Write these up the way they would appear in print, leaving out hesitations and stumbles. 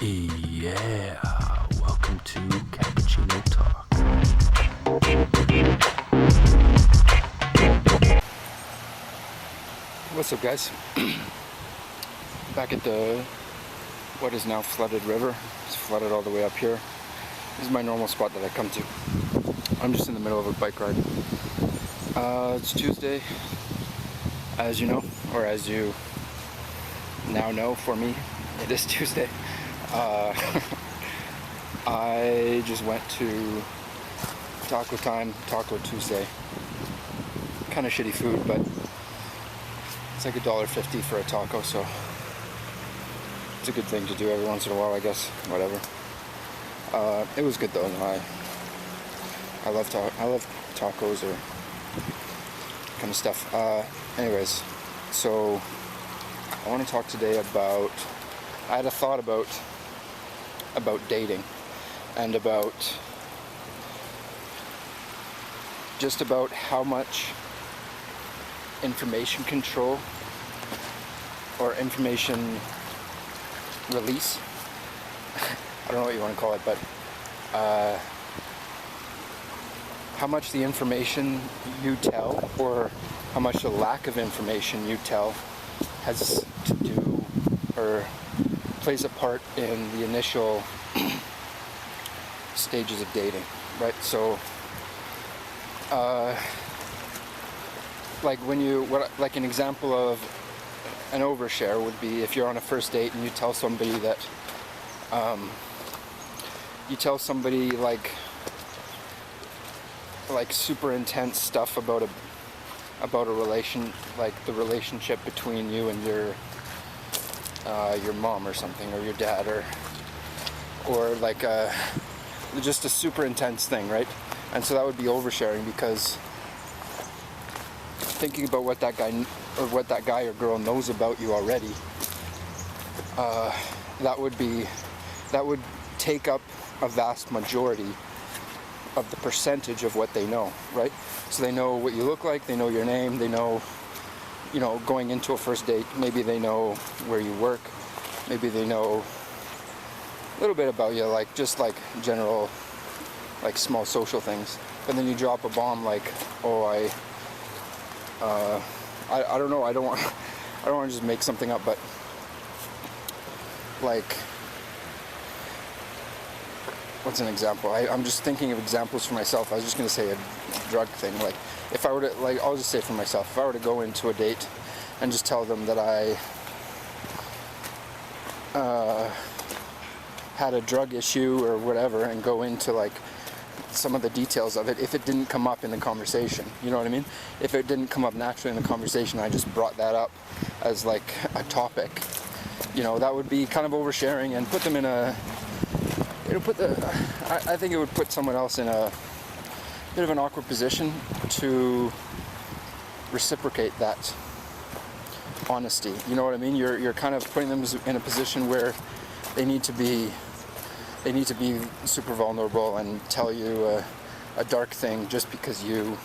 Yeah, welcome to Cappuccino Talk. What's up, guys? Back at the what is now flooded river. It's flooded all the way up here. This is my normal spot that I come to. I'm just in the middle of a bike ride. It's Tuesday, as you know, or as you now know. For me, it is Tuesday. I just went to Taco Time, Taco Tuesday. Kind of shitty food, but it's like $1.50 for a taco, so it's a good thing to do every once in a while, I guess. Whatever. It was good though. I love tacos or kind of stuff. Anyways, so I want to talk today about. I had a thought about dating and about how much information control or information release, I don't know what you want to call it, but how much the information you tell or how much the lack of information you tell has to do or plays a part in the initial stages of dating, right? So like an example of an overshare would be if you're on a first date and you tell somebody that like super intense stuff about a relation, like the relationship between you and your mom or something, or your dad, or like just a super intense thing, right? And so that would be oversharing, because thinking about what that guy or girl knows about you already, that would take up a vast majority of the percentage of what they know, right? So they know what you look like, they know your name, they know, going into a first date, maybe they know where you work, maybe they know a little bit about you, like just like general, like small social things. But then you drop a bomb like, oh, I don't know, I don't want to just make something up, but like, what's an example? I'm just thinking of examples for myself. I was just going to say a drug thing. Like, if I were to, like, I'll just say for myself, if I were to go into a date and just tell them that I had a drug issue or whatever, and go into like some of the details of it, if it didn't come up in the conversation, you know what I mean? If it didn't come up naturally in the conversation, I just brought that up as like a topic, that would be kind of oversharing and put them in a, I think it would put someone else in a bit of an awkward position to reciprocate that honesty. You know what I mean? You're kind of putting them in a position where they need to be super vulnerable and tell you a dark thing just because you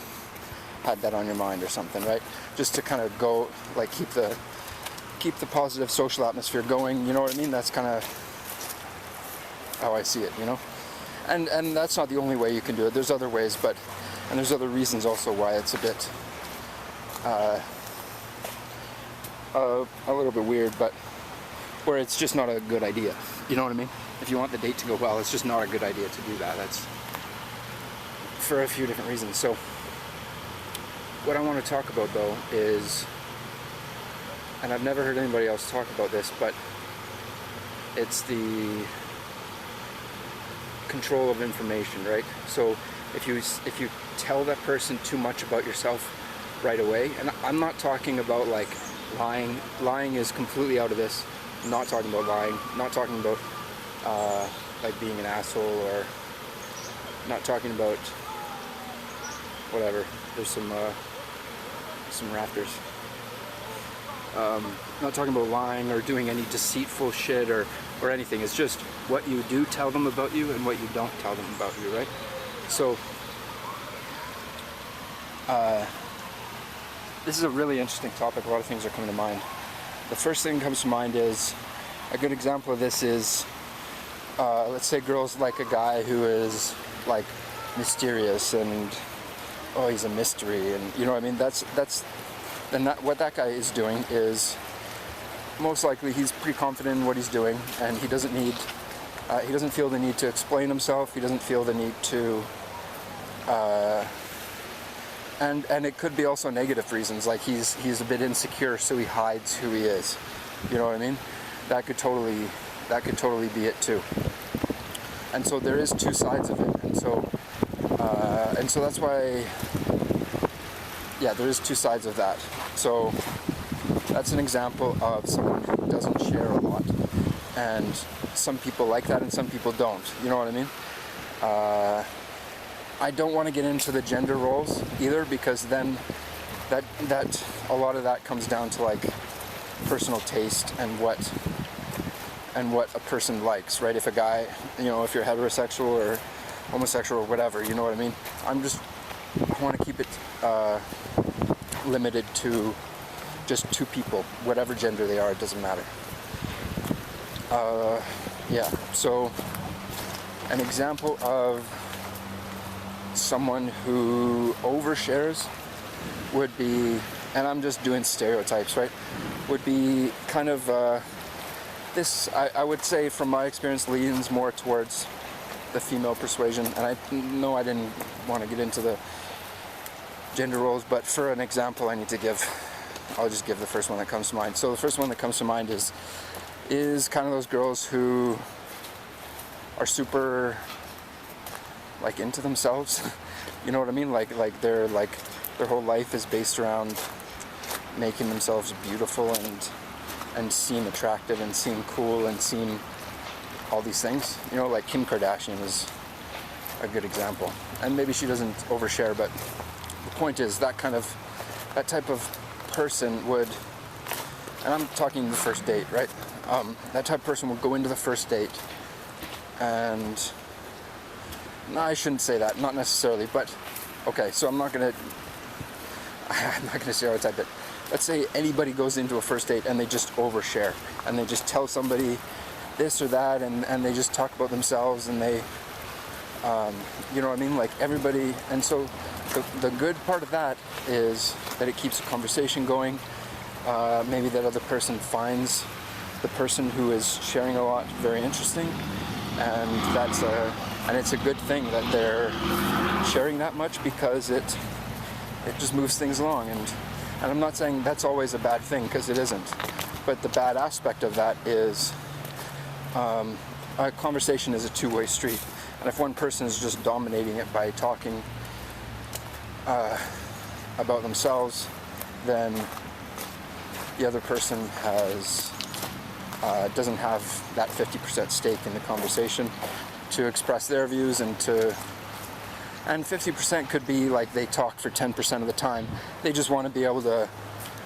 had that on your mind or something, right? Just to kind of go, like, keep the positive social atmosphere going. You know what I mean? That's kind of how I see it, and that's not the only way you can do it. There's other ways, and there's other reasons also why it's a bit a little bit weird, but where it's just not a good idea. You know what I mean? If you want the date to go well, it's just not a good idea to do that. That's for a few different reasons. So what I want to talk about though is, and I've never heard anybody else talk about this, but it's the control of information, right? So if you tell that person too much about yourself right away, and I'm not talking about like lying is completely out of this. I'm not talking about lying, not talking about like being an asshole, or not talking about whatever. There's some rafters. Not talking about lying or doing any deceitful shit or anything. It's just what you do tell them about you and what you don't tell them about you, right? So this is a really interesting topic. A lot of things are coming to mind. The first thing that comes to mind is, a good example of this is let's say girls like a guy who is like mysterious and he's a mystery, and you know what I mean. What that guy is doing is most likely he's pretty confident in what he's doing, and he doesn't feel the need to explain himself. He doesn't feel the need to, and it could be also negative reasons, like he's a bit insecure, so he hides who he is. You know what I mean? That could totally be it too. And so there is two sides of it, and so that's why, yeah, there is two sides of that. So that's an example of someone who doesn't share a lot, and some people like that and some people don't. You know what I mean? I don't want to get into the gender roles either, because then that a lot of that comes down to like personal taste and what a person likes, right? If a guy, you know, if you're heterosexual or homosexual or whatever, you know what I mean? I want to keep it limited to just two people, whatever gender they are, it doesn't matter. Yeah, so an example of someone who overshares would be, and I'm just doing stereotypes, right? Would be kind of, I would say from my experience leans more towards the female persuasion, and I know I didn't want to get into the gender roles, but for an example I'll just give the first one that comes to mind. So the first one that comes to mind is kind of those girls who are super like into themselves. You know what I mean? Like their whole life is based around making themselves beautiful and seem attractive and seem cool and seem all these things. You know, like Kim Kardashian is a good example. And maybe she doesn't overshare, but the point is that type of person would, and I'm talking the first date, right? That type of person would go into the first date and, no, I shouldn't say that, not necessarily, but okay, so I'm not gonna stereotype it. Let's say anybody goes into a first date and they just overshare and they just tell somebody this or that, and they just talk about themselves, and they, you know what I mean? Like everybody, and so the good part of that is that it keeps a conversation going. Maybe that other person finds the person who is sharing a lot very interesting, and it's a good thing that they're sharing that much, because it just moves things along. And I'm not saying that's always a bad thing, because it isn't. But the bad aspect of that is a conversation is a two-way street. And if one person is just dominating it by talking about themselves, then the other person doesn't have that 50% stake in the conversation to express their views, and 50% could be like they talk for 10% of the time. They just want to be able to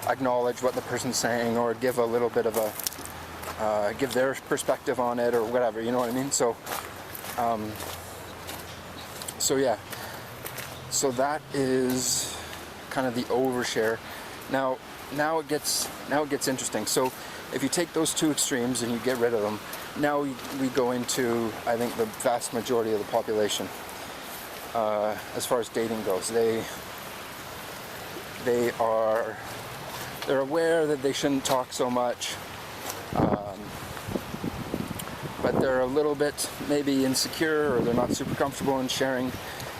acknowledge what the person's saying, or give a little bit of give their perspective on it, or whatever, you know what I mean? So yeah, so that is kind of the overshare. Now it gets interesting. So if you take those two extremes and you get rid of them, now we go into, I think, the vast majority of the population. As far as dating goes, they're aware that they shouldn't talk so much, but they're a little bit maybe insecure, or they're not super comfortable in sharing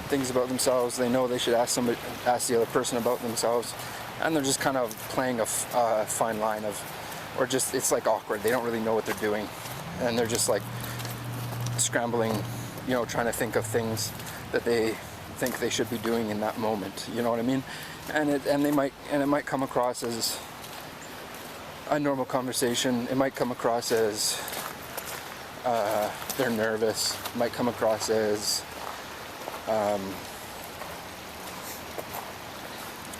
things about themselves. They know they should ask the other person about themselves, and they're just kind of playing a fine line of, or just, it's like awkward. They don't really know what they're doing, and they're just like scrambling, you know, trying to think of things that they think they should be doing in that moment. You know what I mean? And it might come across as a normal conversation. It might come across as they're nervous. It might come across as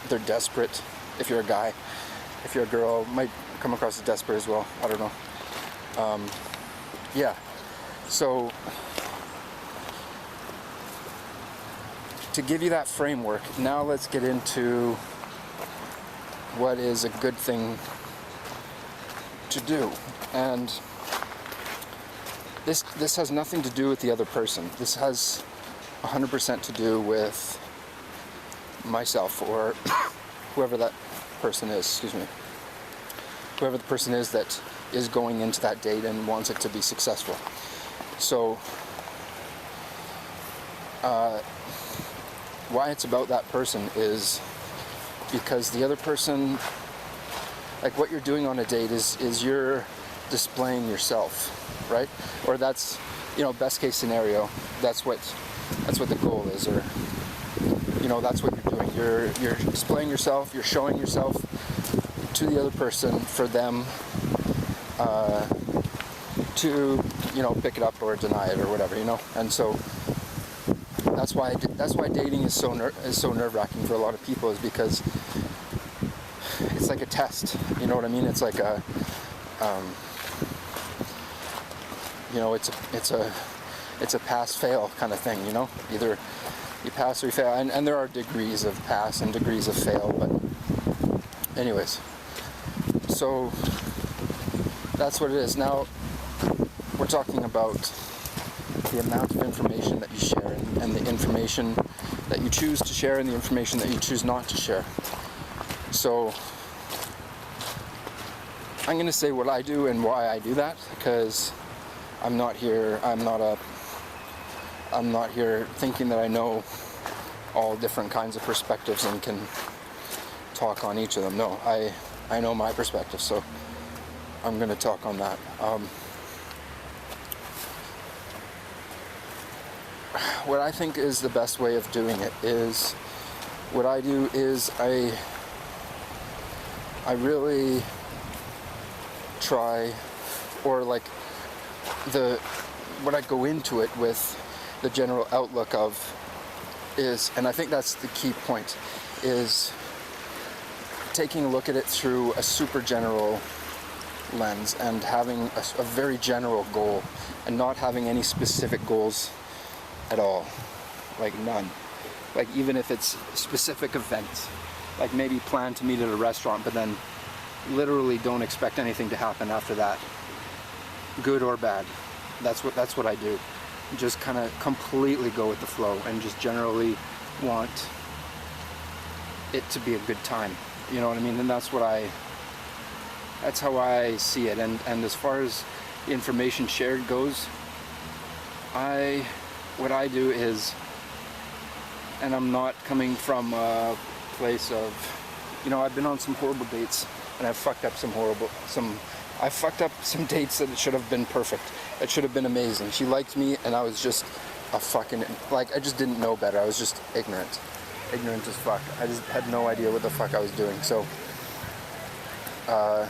they're desperate. If you're a guy, if you're a girl, it might come across as desperate as well. I don't know. Yeah. So to give you that framework, now let's get into what is a good thing to do. And this has nothing to do with the other person. This has 100% to do with myself, or whoever that person is, excuse me. Whoever the person is that is going into that date and wants it to be successful. So, why it's about that person is because the other person, like what you're doing on a date is you're displaying yourself, right? Or that's, best case scenario, that's what the goal is, or that's what you're doing. You're displaying yourself, you're showing yourself to the other person for them to pick it up or deny it or whatever, and so that's why dating is so nerve-wracking for a lot of people, is because it's like a test, you know what I mean? It's like a it's a pass-fail kind of thing, either you pass or you fail, and there are degrees of pass and degrees of fail, but anyways, so that's what it is. Now we're talking about the amount of information that you share, and the information that you choose to share, and the information that you choose not to share. So I'm going to say what I do and why I do that, because I'm not here thinking that I know all different kinds of perspectives and can talk on each of them. No, I know my perspective, so I'm going to talk on that. What I think is the best way of doing it is, what I do is I really try, or like what I go into it with the general outlook of is, and I think that's the key point, is taking a look at it through a super general lens and having a very general goal, and not having any specific goals at all, like none. Like even if it's specific events, like maybe plan to meet at a restaurant, but then literally don't expect anything to happen after that, good or bad. That's what I do. Just kind of completely go with the flow, and just generally want it to be a good time. You know what I mean? And that's how I see it. And as far as the information shared goes, what I do is, and I'm not coming from a place of, I've been on some horrible dates, and I've fucked up I fucked up some dates that should have been perfect. It should have been amazing. She liked me, and I was just I just didn't know better. I was just ignorant as fuck. I just had no idea what the fuck I was doing. So I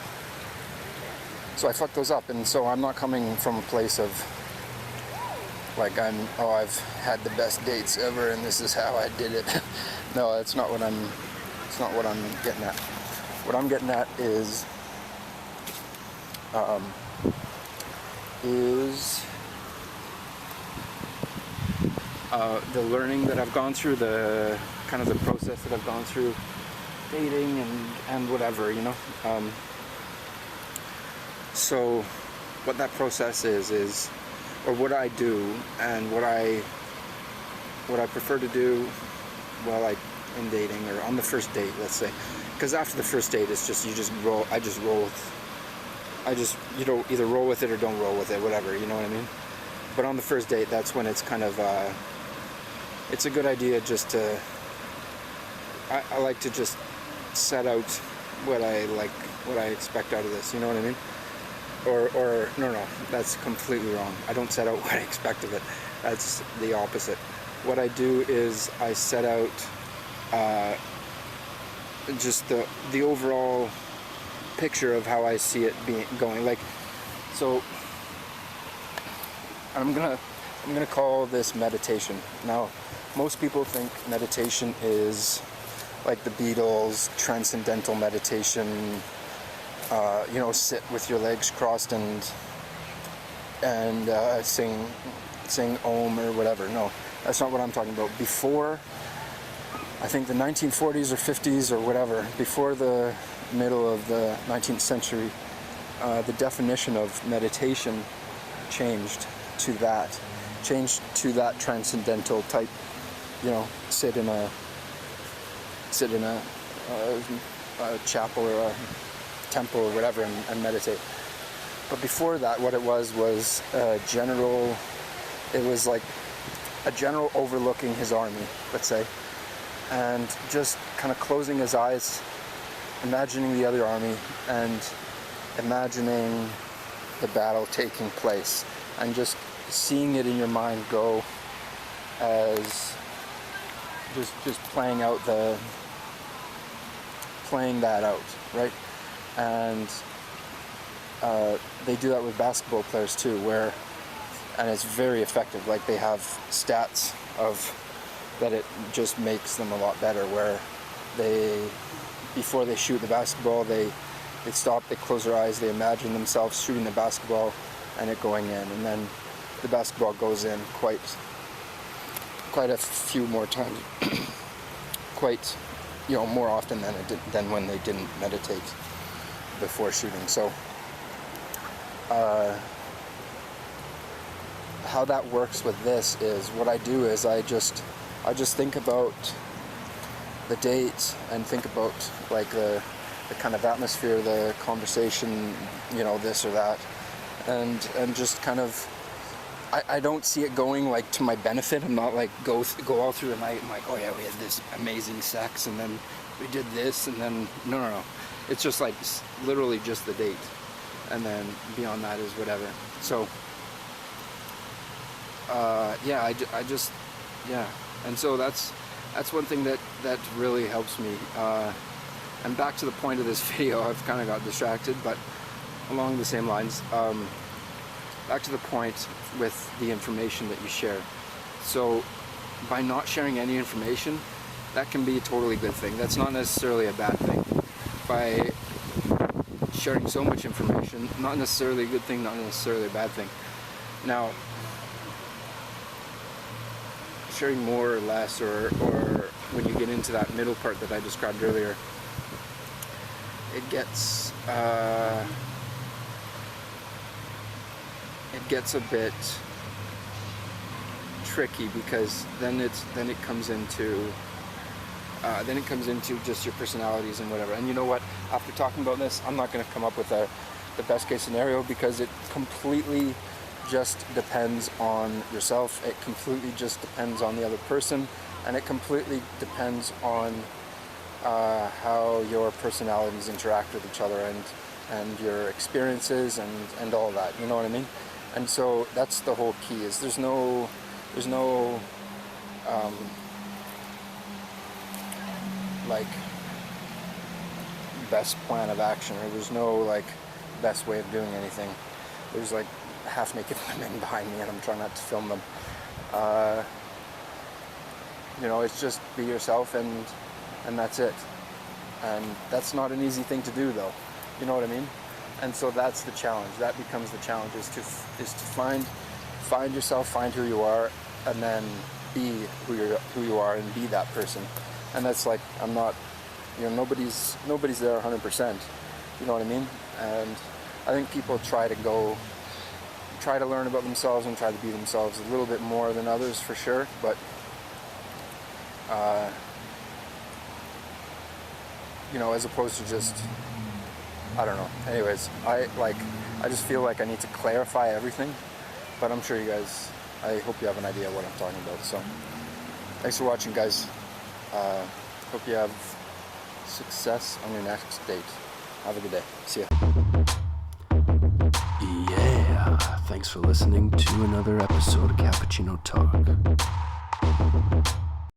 fucked those up, and so I'm not coming from a place of like I've had the best dates ever, and this is how I did it. No, it's not what I'm getting at. What I'm getting at is the learning that I've gone through, the kind of the process that I've gone through dating and whatever, so what that process is, or what I do, and what I prefer to do in dating, or on the first date, let's say, because after the first date, it's just either roll with it or don't roll with it, whatever, you know what I mean? But on the first date, that's when it's kind of it's a good idea just to I like to just set out what I expect out of this, you know what I mean? Or no, that's completely wrong. I don't set out what I expect of it. That's the opposite. What I do is I set out just the overall picture of how I see it going. Like, so I'm gonna call this meditation. Now, most people think meditation is like the Beatles, transcendental meditation. Sit with your legs crossed and sing Om or whatever. No, that's not what I'm talking about. Before, I think the 1940s or 50s or whatever, before the middle of the 19th century, the definition of meditation changed. to that. Change to that transcendental type, sit in a chapel or a temple or whatever and meditate. But before that, what it was it was like a general overlooking his army, let's say, and just kind of closing his eyes, imagining the other army and imagining the battle taking place, and just seeing it in your mind go as just playing that out, right? And they do that with basketball players too, and it's very effective. Like, they have stats of that it just makes them a lot better, where before they shoot the basketball, they stop, they close their eyes, they imagine themselves shooting the basketball and it going in, and then the basketball goes in quite a few more times, more often than when they didn't meditate before shooting. So how that works with this is, what I do is I just think about the date and think about like the kind of atmosphere, the conversation, this or that, and just kind of, I don't see it going like to my benefit. I'm not like go all through the night and like, oh yeah, we had this amazing sex and then we did this, and then no. It's just like literally just the date, and then beyond that is whatever. So and so that's one thing that really helps me. And back to the point of this video, I've kind of got distracted, but along the same lines, back to the point with the information that you share. So by not sharing any information, that can be a totally good thing. That's not necessarily a bad thing. By sharing so much information, not necessarily a good thing, not necessarily a bad thing. Now, sharing more or less, or when you get into that middle part that I described earlier, it gets a bit tricky, because then it comes into just your personalities and whatever. And you know what? After talking about this, I'm not going to come up with the best case scenario, because it completely just depends on yourself. It completely just depends on the other person, and it completely depends on how your personalities interact with each other, and your experiences and all that. You know what I mean? And so that's the whole key. Is there's no like best plan of action, or there's no like best way of doing anything. There's like half naked women behind me and I'm trying not to film them. It's just be yourself, and that's it. And that's not an easy thing to do, though. You know what I mean? And so that's the challenge. That becomes the challenge, is to find yourself, find who you are, and then be who you are, and be that person. And that's like, I'm not, nobody's there 100%. You know what I mean? And I think people try to learn about themselves and try to be themselves a little bit more than others, for sure. But as opposed to just, I don't know. Anyways, I just feel like I need to clarify everything, but I'm sure you guys, I hope you have an idea what I'm talking about. So thanks for watching, guys. Hope you have success on your next date. Have a good day. See ya. Yeah, thanks for listening to another episode of Cappuccino Talk.